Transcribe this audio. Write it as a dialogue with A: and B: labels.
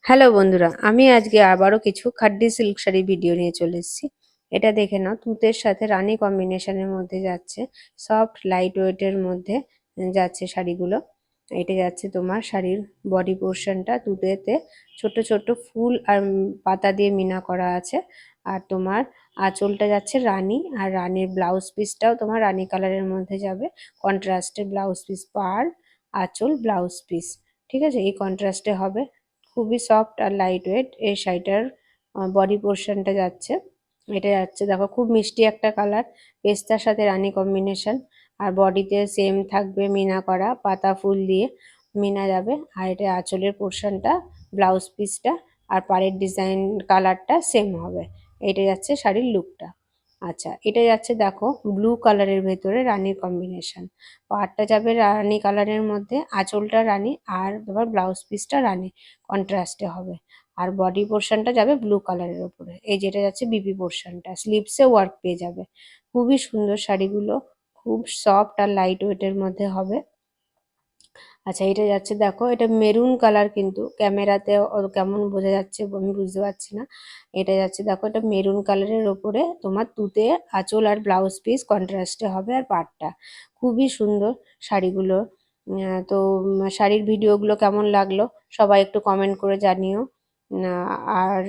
A: Hello বন্ধুরা, আমি আজকে আবারও কিছু খাড্ডি সিল্ক শাড়ি ভিডিও নিয়ে চলে এসেছি। এটা দেখে নাও, তুঁতের সাথে রানী কম্বিনেশনের মধ্যে যাচ্ছে, সফট লাইট ওয়েটের মধ্যে যাচ্ছে শাড়িগুলো। এটা যাচ্ছে তোমার শাড়ির বডি পোর্শনটা তুঁতেতে ছোট ছোট ফুল আর পাতা দিয়ে মিনা করা আছে। আর তোমার আঁচলটা যাচ্ছে রানী, আর রানীর ব্লাউজ পিসটাও তোমার রানী কালারের মধ্যে যাবে। কন্ট্রাস্টে ব্লাউজ পিস, পাড়, আঁচল, ব্লাউজ পিস, ঠিক আছে, এই কন্ট্রাস্টে হবে। খুবই সফট আর লাইট ওয়েট এই শাড়িটার বডি পোর্শনটা যাচ্ছে। এটা যাচ্ছে দেখো, খুব মিষ্টি একটা কালার, পেস্তার সাথে রানী কম্বিনেশন। আর বডিতে সেম থাকবে মিনা করা, পাতা ফুল দিয়ে মিনা যাবে। আর এটা আঁচলের পোর্শনটা, ব্লাউজ পিসটা আর পাড়ের ডিজাইন কালারটা সেম হবে। এটা যাচ্ছে শাড়ির লুকটা। আচ্ছা, এটা যাচ্ছে দেখো ব্লু কালারের ভেতরে রানীর কম্বিনেশন। পাড়টা যাবে রানী কালারের মধ্যে, আঁচলটা রানী, আর তোমার ব্লাউজ পিসটা রানী কন্ট্রাস্টে হবে। আর বডি পোর্শনটা যাবে ব্লু কালারের ওপরে। এই যেটা যাচ্ছে বিপি পোর্শনটা, স্লিভসে ওয়ার্ক পেয়ে যাবে। খুবই সুন্দর শাড়িগুলো, খুব সফট আর লাইট ওয়েটের মধ্যে হবে। আচ্ছা, এটা যাচ্ছে দেখো, এটা মেরুন কালার, কিন্তু ক্যামেরাতে কেমন বোঝা যাচ্ছে আমি বুঝতে পারছি না। এটা যাচ্ছে দেখো, এটা মেরুন কালারের ওপরে তোমার তুতে আঁচল আর ব্লাউজ পিস কন্ট্রাস্টে হবে। আর পাড়টা খুবই সুন্দর শাড়িগুলো। তো শাড়ির ভিডিওগুলো কেমন লাগলো সবাই একটু কমেন্ট করে জানিও। আর